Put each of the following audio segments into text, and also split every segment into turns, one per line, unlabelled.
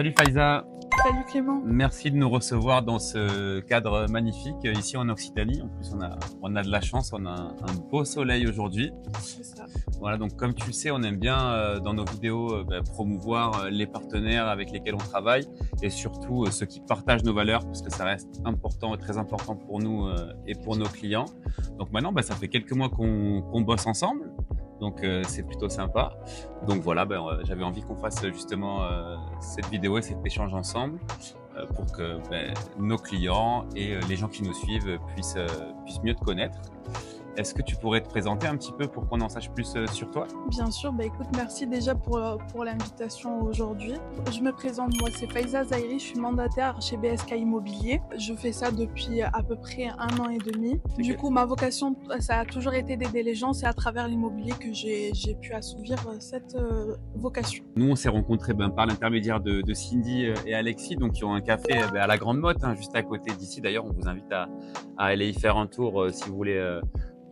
Salut Faiza,
Salut Clément.
merci de nous recevoir dans ce cadre magnifique ici en Occitanie. En plus, on a de la chance, on a un beau soleil aujourd'hui.
C'est ça.
Voilà, donc comme tu le sais, on aime bien dans nos vidéos promouvoir les partenaires avec lesquels on travaille et surtout ceux qui partagent nos valeurs parce que ça reste important et très important pour nous et pour nos clients. Donc maintenant, ça fait quelques mois qu'on bosse ensemble. Donc c'est plutôt sympa. Donc voilà, j'avais envie qu'on fasse justement cette vidéo et cet échange ensemble pour que nos clients et les gens qui nous suivent puissent mieux te connaître. Est-ce que tu pourrais te présenter un petit peu pour qu'on en sache plus sur toi?
Bien sûr, écoute, merci déjà pour l'invitation aujourd'hui. Je me présente, moi c'est Faiza Zairi, je suis mandataire chez BSK Immobilier. Je fais ça depuis à peu près 1 an et demi.
Okay.
Du coup, ma vocation, ça a toujours été d'aider les gens. C'est à travers l'immobilier que j'ai pu assouvir cette vocation.
Nous, on s'est rencontrés par l'intermédiaire de Cindy et Alexis, donc qui ont un café à la Grande Motte, juste à côté d'ici. D'ailleurs, on vous invite à aller y faire un tour si vous voulez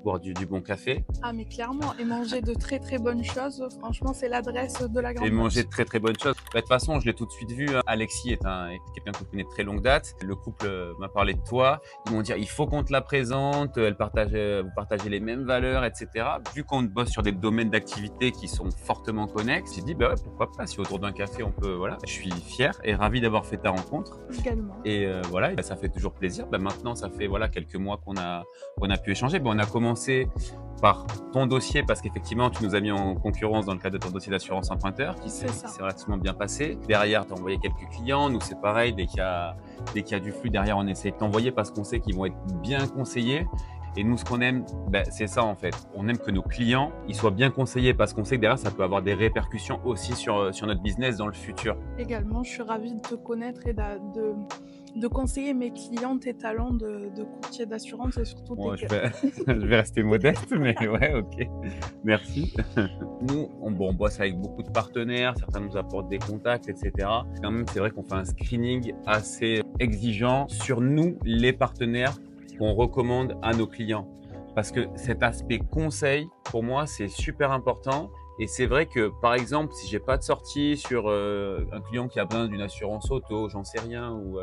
boire du bon café.
Ah mais clairement, et manger de très très bonnes choses, franchement c'est l'adresse de la Grande Motte.
Et manger de très très bonnes choses. De toute façon, je l'ai tout de suite vu, Alexis est quelqu'un que je connais de très longue date. Le couple m'a parlé de toi. Ils m'ont dit, il faut qu'on te la présente, vous partagez les mêmes valeurs, etc. Vu qu'on bosse sur des domaines d'activité qui sont fortement connexes, j'ai dit, ouais, pourquoi pas, si autour d'un café on peut, voilà. Je suis fier et ravi d'avoir fait ta rencontre.
Également.
Et voilà, ça fait toujours plaisir. Maintenant, ça fait quelques mois qu'on a pu échanger. On a commencé par ton dossier parce qu'effectivement, tu nous as mis en concurrence dans le cadre de ton dossier d'assurance emprunteur qui s'est relativement bien passé. Derrière, tu as envoyé quelques clients. Nous, c'est pareil. Dès qu'il y a du flux derrière, on essaie de t'envoyer parce qu'on sait qu'ils vont être bien conseillés. Et nous, ce qu'on aime, c'est ça en fait. On aime que nos clients ils soient bien conseillés parce qu'on sait que derrière, ça peut avoir des répercussions aussi sur notre business dans le futur.
Également, je suis ravie de te connaître et de conseiller mes clients tes talents de courtier d'assurance et surtout
je vais rester modeste, mais ouais, ok. Merci. Nous, on bosse avec beaucoup de partenaires, certains nous apportent des contacts, etc. Quand même, c'est vrai qu'on fait un screening assez exigeant sur nous, les partenaires qu'on recommande à nos clients. Parce que cet aspect conseil, pour moi, c'est super important. Et c'est vrai que, par exemple, si j'ai pas de sortie sur un client qui a besoin d'une assurance auto, j'en sais rien, ou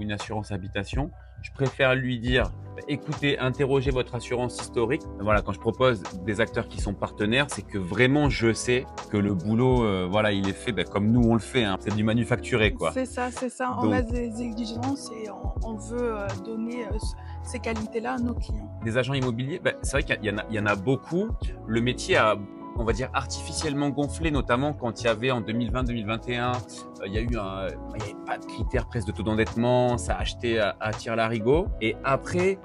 une assurance habitation, je préfère lui dire, écoutez, interrogez votre assurance historique. Voilà, quand je propose des acteurs qui sont partenaires, c'est que vraiment je sais que le boulot, il est fait comme nous on le fait. C'est du manufacturé, quoi.
C'est ça. On a des exigences et on veut donner ces qualités-là à nos clients.
Des agents immobiliers, c'est vrai qu'il y en a beaucoup. Le métier a, on va dire, artificiellement gonflé, notamment quand il y avait en 2020-2021, il n'y avait pas de critères presque de taux d'endettement, ça achetait à tire-larigot. Et après,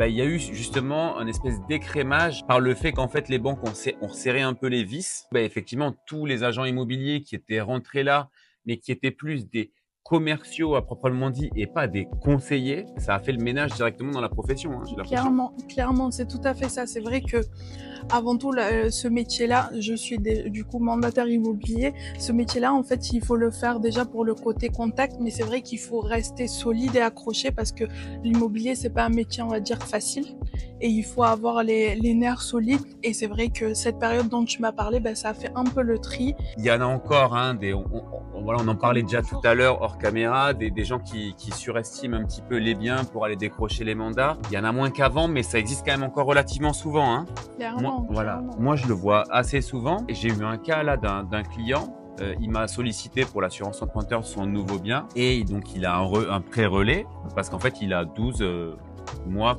il y a eu justement un espèce d'écrémage par le fait qu'en fait les banques ont resserré un peu les vis. Effectivement, tous les agents immobiliers qui étaient rentrés là, mais qui étaient plus des commerciaux à proprement dit et pas des conseillers, ça a fait le ménage directement dans la profession.
Clairement, c'est tout à fait ça. C'est vrai que avant tout, ce métier-là, je suis du coup mandataire immobilier. Ce métier-là, en fait, il faut le faire déjà pour le côté contact, mais c'est vrai qu'il faut rester solide et accroché parce que l'immobilier, c'est pas un métier, on va dire, facile. Et il faut avoir les nerfs solides. Et c'est vrai que cette période dont tu m'as parlé, ça a fait un peu le tri.
Il y en a encore, on en parlait déjà tout à l'heure hors caméra, des gens qui surestiment un petit peu les biens pour aller décrocher les mandats. Il y en a moins qu'avant, mais ça existe quand même encore relativement souvent.
Clairement.
Moi, je le vois assez souvent. Et j'ai eu un cas là d'un client. Il m'a sollicité pour l'assurance emprunteur de son nouveau bien. Et donc, il a un pré-relais parce qu'en fait, il a 12 mois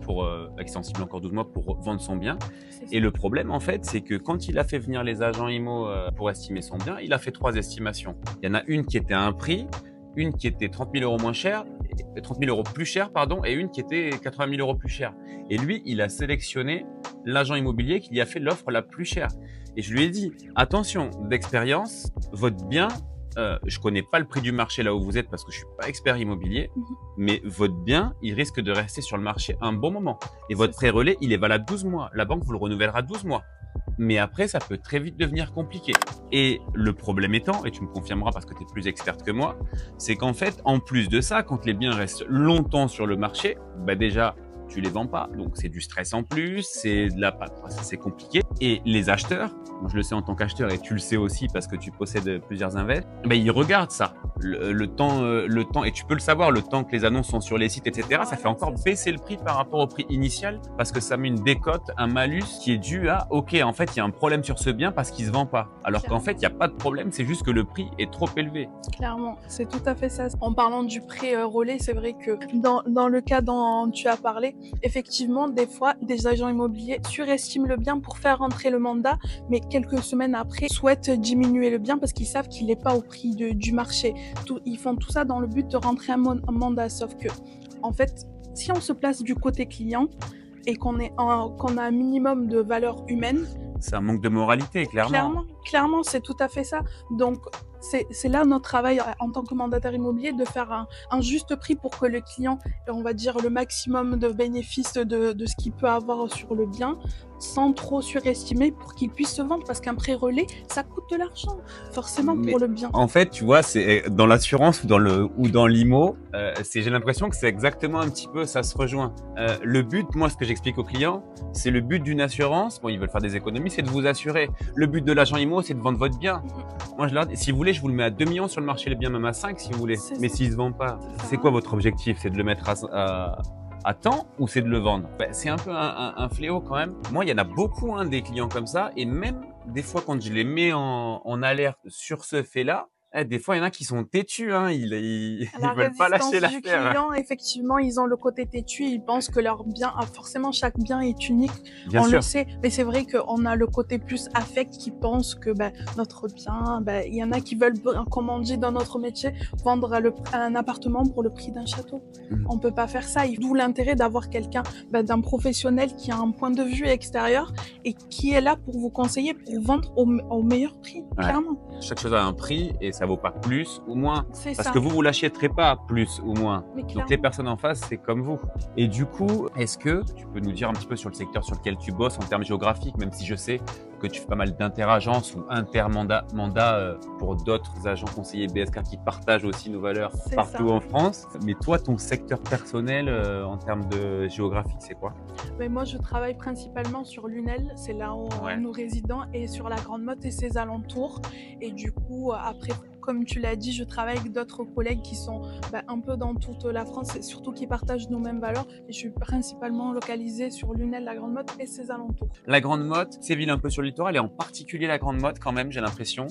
extensible encore 12 mois pour vendre son bien. Et le problème, en fait, c'est que quand il a fait venir les agents IMO pour estimer son bien, il a fait 3 estimations. Il y en a une qui était à un prix, une qui était 30 000 € moins cher, 30 000 € plus cher, pardon, et une qui était 80 000 € plus cher. Et lui, il a sélectionné l'agent immobilier qui lui a fait l'offre la plus chère. Et je lui ai dit, attention, d'expérience, votre bien, je connais pas le prix du marché là où vous êtes parce que je suis pas expert immobilier, mais votre bien, il risque de rester sur le marché un bon moment. Et votre pré-relais, il est valable 12 mois. La banque vous le renouvellera 12 mois. Mais après, ça peut très vite devenir compliqué. Et le problème étant, et tu me confirmeras parce que tu es plus experte que moi, c'est qu'en fait, en plus de ça, quand les biens restent longtemps sur le marché, déjà, tu les vends pas. Donc, c'est du stress en plus, c'est de la paperasse, c'est compliqué. Et les acheteurs, moi, je le sais en tant qu'acheteur et tu le sais aussi parce que tu possèdes plusieurs invests, ben, ils regardent ça. Le temps, et tu peux le savoir, le temps que les annonces sont sur les sites, etc., ça fait encore baisser le prix par rapport au prix initial parce que ça met une décote, un malus qui est dû à, ok, en fait, il y a un problème sur ce bien parce qu'il se vend pas. Alors qu'en fait, il n'y a pas de problème, c'est juste que le prix est trop élevé.
Clairement, c'est tout à fait ça. En parlant du prix relais, c'est vrai que dans le cas dont tu as parlé, effectivement, des fois, des agents immobiliers surestiment le bien pour faire rentrer le mandat, mais quelques semaines après, souhaitent diminuer le bien parce qu'ils savent qu'il n'est pas au prix du marché. Ils font tout ça dans le but de rentrer un mandat, sauf que, en fait, si on se place du côté client et qu'on a un minimum de valeur humaine,
c'est un manque de moralité, clairement.
Clairement, c'est tout à fait ça. Donc, c'est là notre travail en tant que mandataire immobilier de faire un juste prix pour que le client ait, on va dire, le maximum de bénéfices de ce qu'il peut avoir sur le bien, sans trop surestimer pour qu'il puisse se vendre. Parce qu'un prêt relais, ça coûte de l'argent, forcément, pour le bien.
En fait, tu vois, c'est dans l'assurance ou dans l'IMO, j'ai l'impression que c'est exactement un petit peu, ça se rejoint. Le but, moi, ce que j'explique aux clients, c'est le but d'une assurance. Bon, ils veulent faire des économies, c'est de vous assurer. Le but de l'agent IMO, c'est de vendre votre bien. Moi, je leur dis, si vous voulez, je vous le mets à 2 millions sur le marché, le bien même à 5 si vous voulez. Mais s'il se vend pas, c'est quoi votre objectif? C'est de le mettre à temps ou c'est de le vendre? C'est un peu un fléau quand même. Moi, il y en a beaucoup des clients comme ça et même des fois quand je les mets en alerte sur ce fait-là, des fois, il y en a qui sont têtus, ils veulent pas lâcher l'affaire.
Client, effectivement, ils ont le côté têtu, ils pensent que leur bien, forcément, chaque bien est unique.
Bien sûr.
Le sait, mais c'est vrai qu'on a le côté plus affect qui pense que notre bien, il y en a qui veulent, comme on dit dans notre métier, vendre un appartement pour le prix d'un château. On peut pas faire ça. D'où l'intérêt d'avoir quelqu'un, d'un professionnel qui a un point de vue extérieur et qui est là pour vous conseiller, pour vendre au meilleur prix, clairement.
Chaque chose a un prix et ça vaut pas plus ou moins. Parce
ça.
que vous l'achèterez pas plus ou moins. Donc les personnes en face, c'est comme vous. Et du coup, est-ce que tu peux nous dire un petit peu sur le secteur sur lequel tu bosses en termes géographiques, même si je sais que tu fais pas mal d'inter-agences ou inter-mandats pour d'autres agents conseillers BSK qui partagent aussi nos valeurs partout en France. Mais toi, ton secteur personnel en termes de géographique, c'est quoi?
Moi, je travaille principalement sur Lunel, c'est là où nous résidons, et sur la Grande Motte et ses alentours. Et du coup, après, comme tu l'as dit, je travaille avec d'autres collègues qui sont un peu dans toute la France et surtout qui partagent nos mêmes valeurs. Et je suis principalement localisée sur Lunel, la Grande Motte et ses alentours.
La Grande Motte, ces villes un peu sur le littoral et en particulier la Grande Motte quand même, j'ai l'impression.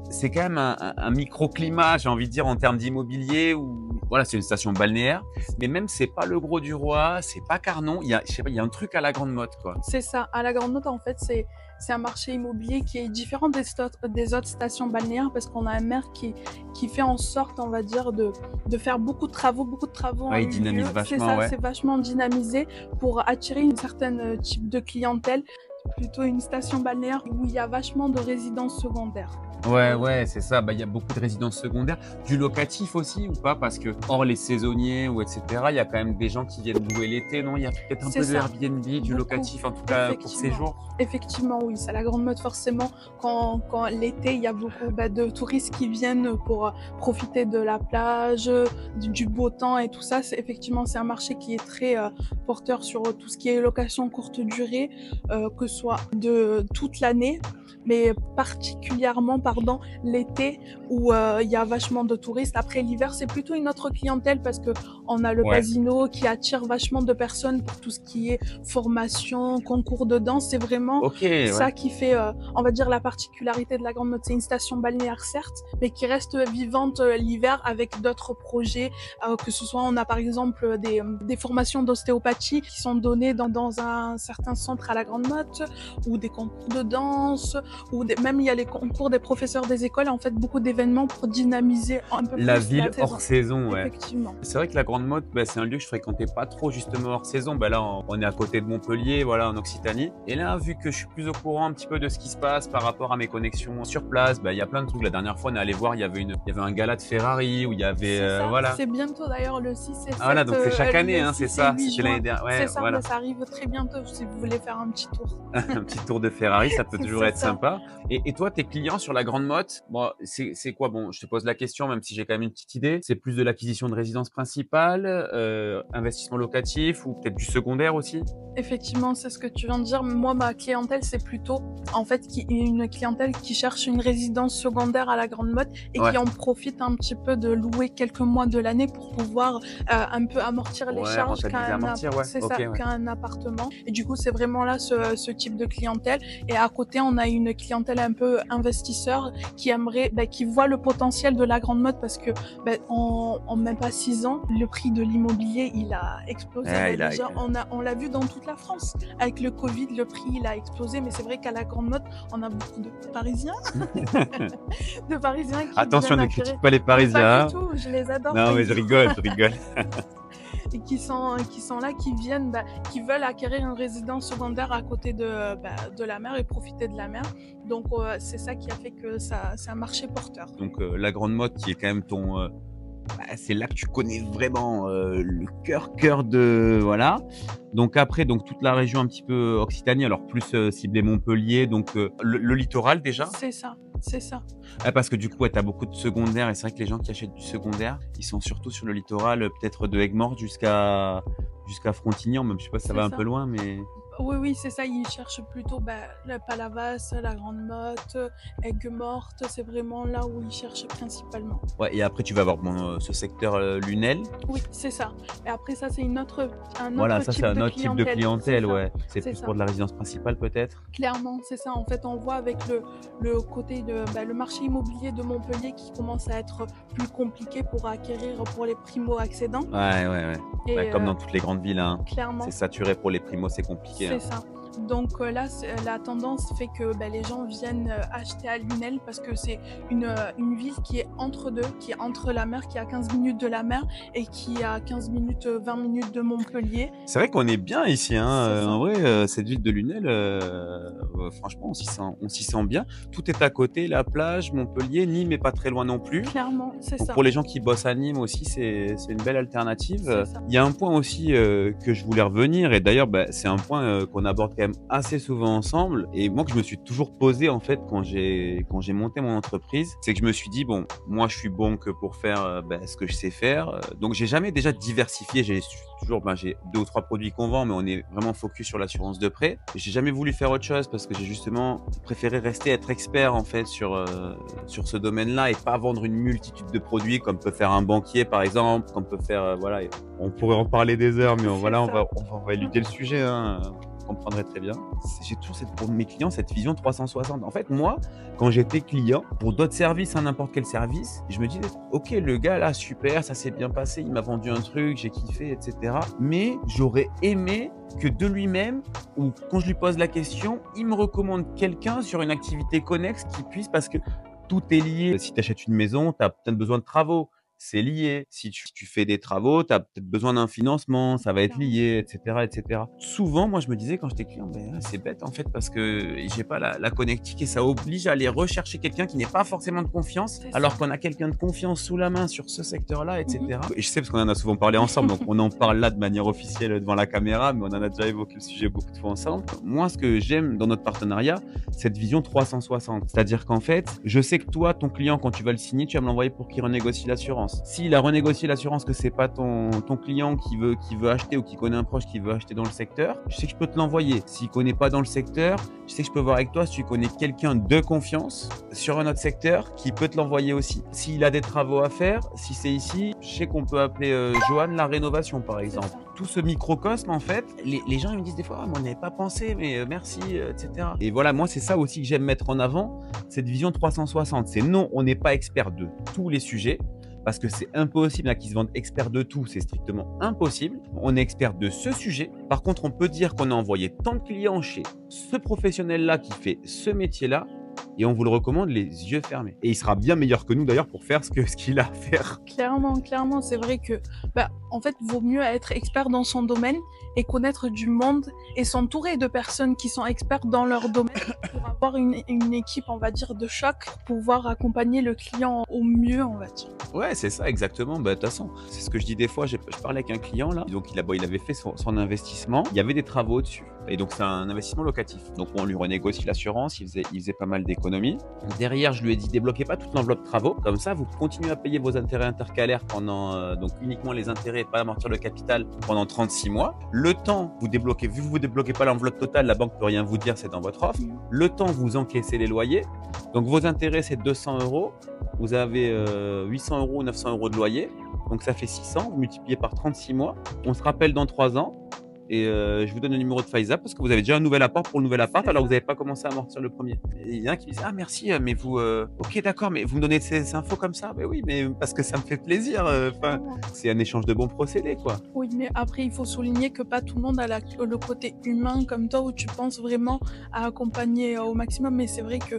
C'est quand même un microclimat, j'ai envie de dire, en termes d'immobilier où, voilà, c'est une station balnéaire. Mais même, c'est pas le Gros du Roi, c'est pas Carnon. Je sais pas, il y a un truc à la Grande Motte, quoi.
C'est ça. À la Grande Motte, en fait, c'est un marché immobilier qui est différent des autres stations balnéaires parce qu'on a un maire qui fait en sorte, on va dire, de faire beaucoup de travaux.
Il dynamise vachement,
c'est ça, c'est vachement dynamisé pour attirer une certaine type de clientèle. Plutôt une station balnéaire où il y a vachement de résidences secondaires.
Ouais, c'est ça. Il y a beaucoup de résidences secondaires. Du locatif aussi ou pas? Parce que, hors les saisonniers ou etc., il y a quand même des gens qui viennent louer l'été, non? Il y a peut-être un peu de Airbnb, du locatif, en tout cas pour séjour.
Effectivement, oui. C'est la Grande Motte, forcément. Quand l'été, il y a beaucoup de touristes qui viennent pour profiter de la plage, du beau temps et tout ça. Effectivement, c'est un marché qui est très porteur sur tout ce qui est location courte durée, que ce soit de toute l'année, mais particulièrement, l'été où il y a vachement de touristes. Après l'hiver, c'est plutôt une autre clientèle parce que on a le casino qui attire vachement de personnes pour tout ce qui est formation, concours de danse. C'est vraiment ça qui fait, on va dire, la particularité de la Grande Motte. C'est une station balnéaire, certes, mais qui reste vivante l'hiver avec d'autres projets, que ce soit, on a par exemple des formations d'ostéopathie qui sont données dans un certain centre à la Grande Motte, ou des concours de danse, ou même il y a les concours des professeurs des écoles, en fait, beaucoup d'événements pour dynamiser un peu
la
plus
ville hors saison.
Effectivement.
C'est vrai que la Grande Motte, c'est un lieu que je fréquentais pas trop justement hors saison. Là, on est à côté de Montpellier, voilà, en Occitanie. Et là, vu que je suis plus au courant un petit peu de ce qui se passe par rapport à mes connexions sur place, il y a plein de trucs. La dernière fois, on est allé voir, il y avait un gala de Ferrari où il y avait, voilà.
C'est bientôt d'ailleurs le 6 et 7.
Voilà, donc c'est chaque année, c'est ça.
C'est l'année dernière.
Ouais,
c'est ça,
voilà.
Ça arrive très bientôt si vous voulez faire un petit tour.
Un petit tour de Ferrari, ça peut toujours
C'est
être
ça.
sympa. Et toi, tes clients sur la grande motte, bon, c'est quoi? Bon, je te pose la question, même si j'ai quand même une petite idée. C'est plus de l'acquisition de résidence principale, investissement locatif ou peut-être du secondaire aussi?
Effectivement, c'est ce que tu viens de dire. Moi, ma clientèle, c'est plutôt, en fait, une clientèle qui cherche une résidence secondaire à la Grande Motte et
Ouais.
qui en profite un petit peu de louer quelques mois de l'année pour pouvoir un peu amortir les
Ouais,
charges
rentabiliser, amortir, ouais.
c'est
OK,
ça,
ouais.
qu'un appartement. Et du coup, c'est vraiment là ce type de clientèle. Et à côté, on a une clientèle un peu investisseur qui aimerait, qui voit le potentiel de la Grande Motte parce que en même pas 6 ans, le prix de l'immobilier, il a explosé.
Ouais, il a
Déjà, on l'a vu dans toute la France. Avec le Covid, le prix, il a explosé, mais c'est vrai qu'à la Grande Motte, on a beaucoup de Parisiens, de Parisiens qui
Attention,
viennent
ne
acquérir.
critique pas les
Mais pas
Parisiens,
du
hein.
tout, je les adore,
Non,
pas
mais
du
je
tout.
rigole, je rigole.
Et qui sont là, qui viennent, qui veulent acquérir une résidence secondaire à côté de la mer et profiter de la mer. Donc, c'est ça qui a fait que c'est un marché porteur.
Donc, la grande motte qui est quand même ton, c'est là que tu connais vraiment, le cœur de voilà. Donc après, donc toute la région un petit peu Occitanie, alors plus, ciblée Montpellier, donc, le littoral déjà?
C'est ça, c'est ça.
Ah parce que du coup, ouais, tu as beaucoup de secondaire et c'est vrai que les gens qui achètent du secondaire, ils sont surtout sur le littoral, peut-être de Aigues-Mortes jusqu'à Frontignan, même je sais pas si ça
C'est
va un
ça.
peu loin, mais
Oui, oui, c'est ça. Ils cherchent plutôt la Palavas, la Grande Motte, Aigues-Mortes. C'est vraiment là où ils cherchent principalement.
ouais et après tu vas avoir bon, ce secteur, Lunel.
Oui, c'est ça. Et après ça, c'est un
Voilà,
autre
ça c'est
type
un
de
autre type de
clientèle.
clientèle, ouais. C'est
C'est
plus
ça.
pour de la résidence principale peut-être?
Clairement, c'est ça. En fait, on voit avec le côté le marché immobilier de Montpellier qui commence à être plus compliqué pour acquérir pour les primo-accédants.
Ouais, ouais, ouais.
Et
Bah, comme dans toutes les grandes villes, hein.
clairement,
C'est saturé pour les primos, c'est compliqué, hein.
c'est ça. Donc là, la tendance fait que les gens viennent acheter à Lunel parce que c'est une ville qui est entre deux, qui est entre la mer, qui est à 15 minutes de la mer et qui est à 15 minutes, 20 minutes de Montpellier.
C'est vrai qu'on est bien ici, hein.
C'est ça.
En vrai, cette ville de Lunel, franchement, on s'y sent bien. Tout est à côté, la plage, Montpellier, Nîmes est pas très loin non plus.
Clairement, c'est
Donc
ça.
pour les gens qui bossent à Nîmes aussi, c'est une belle alternative.
C'est ça.
Il y a un point aussi que je voulais revenir et d'ailleurs c'est un point qu'on aborde quand même assez souvent ensemble et moi que je me suis toujours posé en fait quand j'ai monté mon entreprise, c'est que je me suis dit bon, moi je suis bon que pour faire ce que je sais faire. Donc j'ai jamais déjà diversifié, j'ai toujours j'ai 2 ou 3 produits qu'on vend mais on est vraiment focus sur l'assurance de prêt. J'ai jamais voulu faire autre chose parce que j'ai justement préféré rester être expert en fait sur ce domaine-là et pas vendre une multitude de produits comme peut faire un banquier par exemple, comme peut faire voilà, on pourrait en parler des heures mais
C'est ça.
on va éluder le sujet hein. Vous comprendrez très bien. J'ai toujours pour mes clients cette vision 360. En fait, moi, quand j'étais client pour d'autres services, hein, n'importe quel service, je me disais, ok, le gars là, super, ça s'est bien passé, il m'a vendu un truc, j'ai kiffé, etc. Mais j'aurais aimé que de lui-même, ou quand je lui pose la question, il me recommande quelqu'un sur une activité connexe qui puisse, parce que tout est lié. Si tu achètes une maison, tu as peut-être besoin de travaux. C'est lié. Si tu fais des travaux, tu as peut-être besoin d'un financement, ça va être
Clairement.
lié, et cetera, et cetera. Souvent, moi, je me disais quand j'étais client, c'est bête en fait parce que j'ai pas la connectique et ça oblige à aller rechercher quelqu'un qui n'est pas forcément de confiance,
C'est
alors
ça.
qu'on a quelqu'un de confiance sous la main sur ce secteur-là, et
Mhm.
cetera. Et je sais parce qu'on en a souvent parlé ensemble, donc on en parle là de manière officielle devant la caméra, mais on en a déjà évoqué le sujet beaucoup de fois ensemble. Moi, ce que j'aime dans notre partenariat, cette vision 360. C'est-à-dire qu'en fait, je sais que toi, ton client, quand tu vas le signer, tu vas me l'envoyer pour qu'il renégocie l'assurance. S'il a renégocié l'assurance que c'est pas ton client qui veut acheter ou qui connaît un proche qui veut acheter dans le secteur, je sais que je peux te l'envoyer. S'il connaît pas dans le secteur, je sais que je peux voir avec toi si tu connais quelqu'un de confiance sur un autre secteur qui peut te l'envoyer aussi. S'il a des travaux à faire, si c'est ici, je sais qu'on peut appeler Johan la rénovation par exemple.
ça.
Tout ce microcosme en fait, les gens ils me disent des fois ah, mais on n'y avait pas pensé mais merci etc. Et voilà, moi c'est ça aussi que j'aime mettre en avant, cette vision 360. C'est non, on n'est pas expert de tous les sujets parce que c'est impossible qu'ils se vendent experts de tout, c'est strictement impossible. On est expert de ce sujet. Par contre, on peut dire qu'on a envoyé tant de clients chez ce professionnel-là qui fait ce métier-là et on vous le recommande les yeux fermés. Et il sera bien meilleur que nous d'ailleurs pour faire ce qu'il a à faire.
Clairement, c'est vrai que en fait, vaut mieux être expert dans son domaine et connaître du monde et s'entourer de personnes qui sont expertes dans leur domaine pour avoir une équipe, on va dire, de choc pour pouvoir accompagner le client au mieux, on va dire.
Ouais, c'est ça, exactement. Bah, de toute façon, c'est ce que je dis des fois. Je parlais avec un client là, donc il avait fait son investissement. Il y avait des travaux dessus. Et donc, c'est un investissement locatif. Donc, on lui renégocie l'assurance. Il faisait pas mal d'économies. Derrière, je lui ai dit, débloquez pas toute l'enveloppe travaux. Comme ça, vous continuez à payer vos intérêts intercalaires pendant, donc uniquement les intérêts, pas amortir le capital pendant 36 mois. Le temps, vu que vous débloquez pas l'enveloppe totale, la banque peut rien vous dire, c'est dans votre offre. Le temps, vous encaissez les loyers. Donc, vos intérêts, c'est 200 €. Vous avez 800 €, 900 € de loyer. Donc, ça fait 600. Vous multipliez par 36 mois. On se rappelle dans 3 ans. Et je vous donne le numéro de Faiza parce que vous avez déjà un nouvel apport pour le nouvel appart alors que vous n'avez pas commencé à amortir le premier. Et il y en a qui me disent ah merci mais vous ok d'accord mais vous me donnez ces infos comme ça. Mais oui mais parce que ça me fait plaisir. Enfin c'est un échange de bons procédés quoi.
Oui mais après il faut souligner que pas tout le monde a le côté humain comme toi où tu penses vraiment à accompagner au maximum. Mais c'est vrai que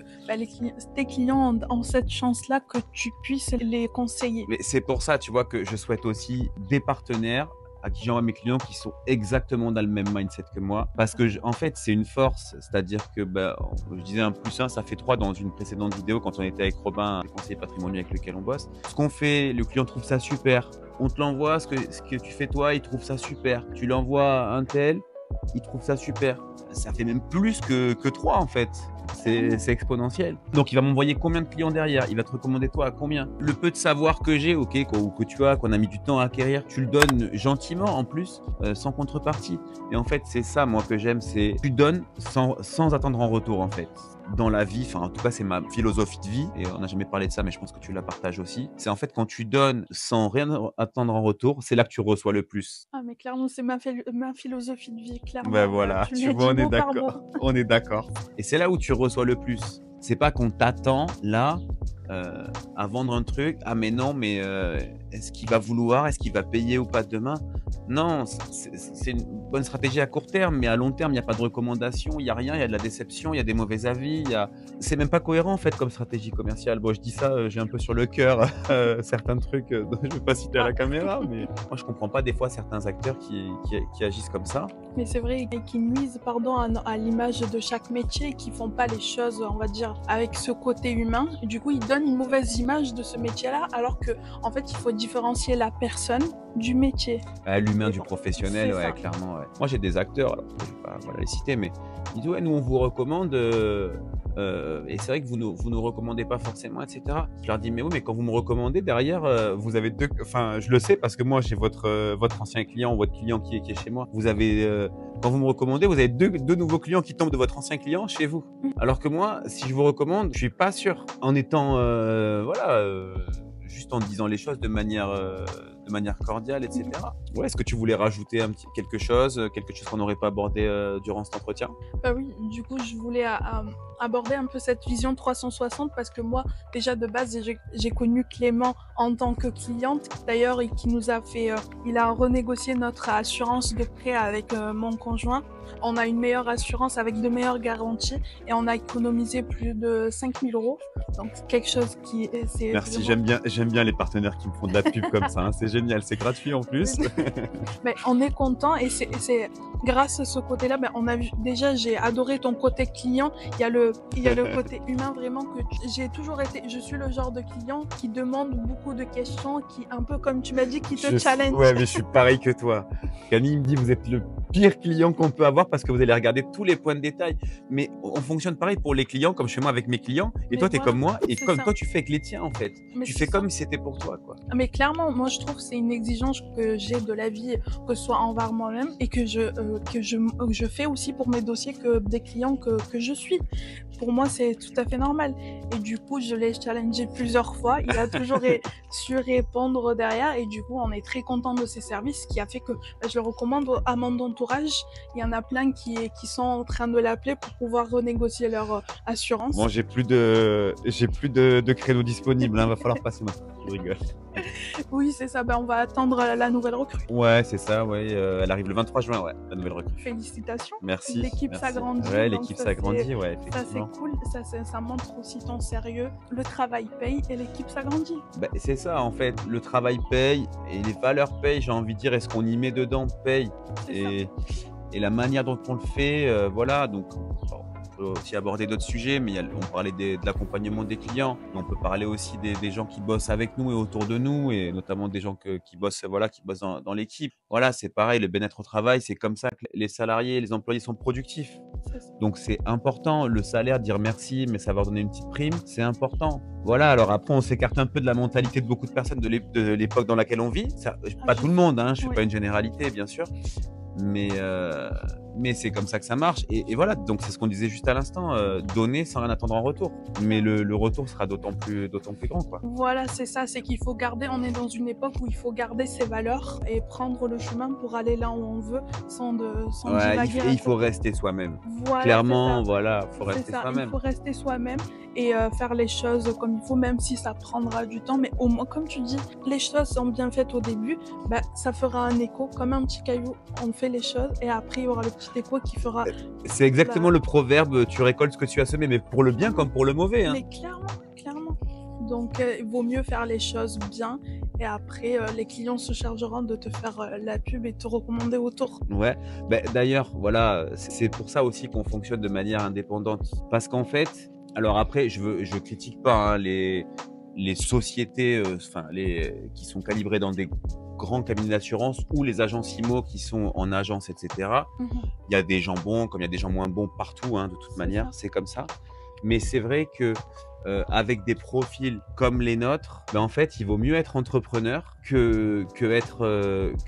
tes clients ont cette chance là que tu puisses les conseiller.
Mais c'est pour ça tu vois que je souhaite aussi des partenaires à qui j'envoie mes clients qui sont exactement dans le même mindset que moi. Parce que, en fait, c'est une force. C'est-à-dire que, je disais 1 + 1, ça fait 3 dans une précédente vidéo quand on était avec Robin, le conseiller patrimonial avec lequel on bosse. Ce qu'on fait, le client trouve ça super. On te l'envoie, ce que tu fais toi, il trouve ça super. Tu l'envoies à un tel, il trouve ça super. Ça fait même plus que 3 en fait. C'est exponentiel. Donc il va m'envoyer combien de clients derrière? Il va te recommander toi à combien? Le peu de savoir que j'ai, ok, ou que tu as, qu'on a mis du temps à acquérir, tu le donnes gentiment en plus, sans contrepartie. Et en fait, c'est ça moi que j'aime, c'est tu donnes sans attendre en retour en fait. Dans la vie, enfin en tout cas c'est ma philosophie de vie et on n'a jamais parlé de ça mais je pense que tu la partages aussi. C'est en fait quand tu donnes sans rien attendre en retour, c'est là que tu reçois le plus.
Ah mais clairement c'est ma philosophie de vie, clairement.
Ben voilà, tu vois on est d'accord. On est d'accord. Et c'est là où tu reçois le plus. C'est pas qu'on t'attend là à vendre un truc. Ah mais non, mais est-ce qu'il va vouloir? Est-ce qu'il va payer ou pas demain? Non, c'est une bonne stratégie à court terme, mais à long terme, il n'y a pas de recommandation, il n'y a rien, il y a de la déception, il y a des mauvais avis, c'est même pas cohérent en fait comme stratégie commerciale. Bon, je dis ça, j'ai un peu sur le cœur certains trucs dont je ne vais pas citer à la caméra, mais moi je comprends pas des fois certains acteurs qui agissent comme ça.
Mais c'est vrai qu'ils nuisent à l'image de chaque métier, qui font pas les choses, on va dire, avec ce côté humain. Et du coup, ils donnent une mauvaise image de ce métier-là, alors que en fait, il faut différencier la personne du métier.
L'humain du professionnel, ouais, clairement. Ouais. Moi, j'ai des acteurs, alors, je vais pas les citer, mais ils disent ouais, nous on vous recommande. Et c'est vrai que vous nous recommandez pas forcément, etc. Je leur dis mais oui, mais quand vous me recommandez derrière, vous avez enfin je le sais parce que moi j'ai votre ancien client ou votre client qui est chez moi. Vous avez quand vous me recommandez, vous avez deux nouveaux clients qui tombent de votre ancien client chez vous. Alors que moi, si je vous recommande, je suis pas sûr. En étant juste en disant les choses de manière cordiale, etc. Ouais, est-ce que tu voulais rajouter quelque chose qu'on n'aurait pas abordé durant cet entretien?
Oui, du coup, je voulais aborder un peu cette vision 360 parce que moi, déjà de base, j'ai connu Clément en tant que cliente. D'ailleurs, il a renégocié notre assurance de prêt avec mon conjoint. On a une meilleure assurance avec de meilleures garanties et on a économisé plus de 5 000 €. Donc, quelque chose qui est...
Merci, j'aime bien les partenaires qui me font de la pub comme ça. Hein. C'est génial, c'est gratuit en plus.
Mais on est content et c'est grâce à ce côté-là, déjà j'ai adoré ton côté client. Il y a le côté humain vraiment que j'ai toujours été. Je suis le genre de client qui demande beaucoup de questions, qui un peu comme tu m'as dit, qui te challenge.
Ouais, mais je suis pareil que toi. Camille me dit vous êtes le pire client qu'on peut avoir parce que vous allez regarder tous les points de détail. Mais on fonctionne pareil pour les clients, comme chez moi avec mes clients. Et toi, tu es comme moi. Et comme toi, tu fais avec les tiens en fait. Tu fais comme si c'était pour toi, quoi.
Mais clairement, moi je trouve que c'est une exigence que j'ai de la vie, que ce soit envers moi-même et que je fais aussi pour mes dossiers que des clients que je suis. Pour moi, c'est tout à fait normal. Et du coup, je l'ai challengé plusieurs fois. Il a toujours su répondre derrière. Et du coup, on est très content de ses services, ce qui a fait que je le recommande à mon entourage. Il y en a plein qui sont en train de l'appeler pour pouvoir renégocier leur assurance.
Bon, j'ai plus de créneaux disponibles. Hein. Va falloir passer maintenant. Je rigole.
Oui, c'est ça. on va attendre la nouvelle recrue.
Ouais, c'est ça, ouais, elle arrive le 23 juin, ouais, la nouvelle recrue.
Félicitations.
Merci,
L'équipe
merci.
s'agrandit,
Ouais,
donc
l'équipe
ça,
s'agrandit, ouais,
ça c'est
effectivement.
cool, ça montre aussi ton sérieux. Le travail paye et l'équipe s'agrandit.
Bah, c'est ça, en fait, le travail paye et les valeurs payent, j'ai envie de dire, et ce qu'on y met dedans paye.
C'est ça.
Et la manière dont on le fait, voilà, donc bon, on peut aussi aborder d'autres sujets, mais on parlait de l'accompagnement des clients, mais on peut parler aussi des gens qui bossent avec nous et autour de nous, et notamment des gens qui bossent, voilà, qui bossent dans l'équipe. Voilà, c'est pareil, le bien-être au travail, c'est comme ça que les salariés, les employés sont productifs.
C'est ça.
Donc c'est important, le salaire, dire merci, mais savoir donner une petite prime, c'est important. Voilà, alors après, on s'écarte un peu de la mentalité de beaucoup de personnes de l'époque dans laquelle on vit. Pas tout le monde, hein, je ne fais
Oui.
pas une généralité, bien sûr, mais c'est comme ça que ça marche. Et voilà, donc c'est ce qu'on disait juste à l'instant, donner sans rien attendre en retour. Mais le retour sera d'autant plus grand, quoi.
Voilà, c'est ça, c'est qu'il faut garder, on est dans une époque où il faut garder ses valeurs et prendre le chemin pour aller là où on veut sans
Ouais,
divaguer.
il faut rester soi-même.
Voilà,
Clairement,
c'est ça.
voilà, faut
C'est
rester
ça, il
soi-même.
faut rester soi-même et faire les choses comme il faut, même si ça prendra du temps. Mais au moins, comme tu dis, les choses sont bien faites au début, bah, ça fera un écho, comme un petit caillou. On fait les choses et après, il y aura le petit écho qui fera.
C'est exactement le proverbe, tu récoltes ce que tu as semé, mais pour le bien comme pour le mauvais, hein.
Mais clairement, clairement. Donc, il vaut mieux faire les choses bien et après, les clients se chargeront de te faire la pub et te recommander autour.
Ouais, d'ailleurs, voilà, c'est pour ça aussi qu'on fonctionne de manière indépendante. Parce qu'en fait, alors après, je critique pas, hein, les sociétés, enfin qui sont calibrées dans des grands cabinets d'assurance ou les agences IMO qui sont en agence, etc.
Mhm.
Il y a des gens bons comme il y a des gens moins bons partout, hein, de toute
C'est
manière,
ça.
c'est comme ça. Mais c'est vrai que avec des profils comme les nôtres, en fait, il vaut mieux être entrepreneur que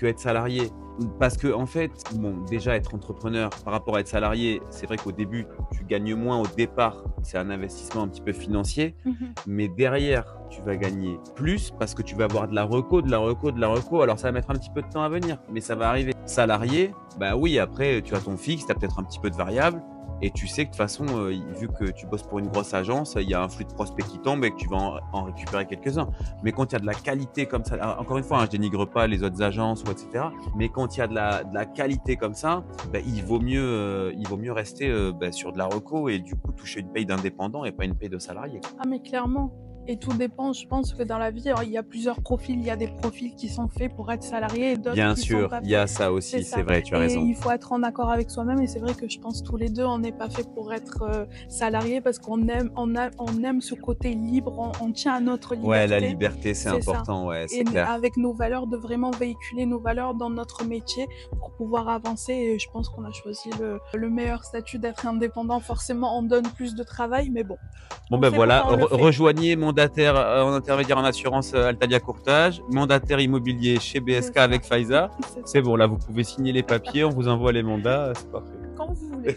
être salarié. Parce que en fait, bon, déjà être entrepreneur par rapport à être salarié, c'est vrai qu'au début, tu gagnes moins au départ. C'est un investissement un petit peu financier,
Mhm.
mais derrière, tu vas gagner plus parce que tu vas avoir de la reco, de la reco, de la reco. Alors ça va mettre un petit peu de temps à venir, mais ça va arriver. Salarié, bah oui, après, tu as ton fixe, tu as peut-être un petit peu de variable. Et tu sais que de toute façon, vu que tu bosses pour une grosse agence, il y a un flux de prospects qui tombe et que tu vas en récupérer quelques-uns. Mais quand il y a de la qualité comme ça, alors, encore une fois, hein, je dénigre pas les autres agences ou etc. Mais quand il y a de la qualité comme ça, il vaut mieux rester sur de la reco et du coup toucher une paye d'indépendant et pas une paye de salarié.
Ah mais clairement. Et tout dépend, je pense que dans la vie, alors, il y a plusieurs profils. Il y a des profils qui sont faits pour être salariés et d'autres
Bien
qui sont
sûr,
pas
il y a
faits.
ça
C'est
aussi,
ça.
c'est vrai, tu as
Et
raison.
il faut être en accord avec soi-même. Et c'est vrai que je pense tous les deux, on n'est pas fait pour être salariés parce qu'on aime, on aime ce côté libre. On tient à notre liberté.
Ouais, la liberté, c'est
C'est ça.
important, ouais, c'est
Et
clair.
avec nos valeurs, de vraiment véhiculer nos valeurs dans notre métier pour pouvoir avancer. Et je pense qu'on a choisi le meilleur statut d'être indépendant. Forcément, on donne plus de travail, mais bon.
Bon
On
ben
sait
voilà,
pourquoi on le fait.
rejoignez mandataire en intermédiaire en assurance Altadia Courtage, mandataire immobilier chez
C'est
BSK
ça.
avec Faiza.
C'est ça.
C'est bon, là vous pouvez signer les papiers, on vous envoie les mandats, c'est parfait.
Quand vous voulez.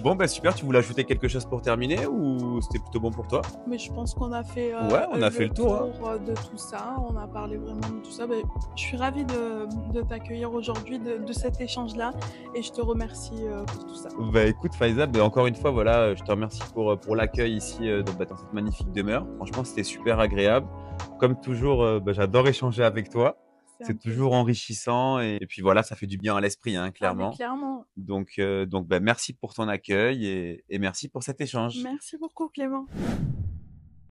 Bon ben super, tu voulais ajouter quelque chose pour terminer ou c'était plutôt bon pour toi?
Mais je pense qu'on a fait,
Ouais, on a fait le tour, hein.
de tout ça. On a parlé vraiment de tout ça. Ben, je suis ravie de t'accueillir aujourd'hui, de cet échange-là, et je te remercie pour tout ça.
Bah écoute Faiza, encore une fois, voilà, je te remercie pour l'accueil ici dans cette magnifique demeure. Franchement, c'était super agréable. Comme toujours, j'adore échanger avec toi.
C'est un
C'est toujours enrichissant et puis voilà, ça fait du bien à l'esprit, hein,
Ah, mais
clairement.
clairement.
Donc, merci pour ton accueil et merci pour cet échange.
Merci beaucoup, Clément.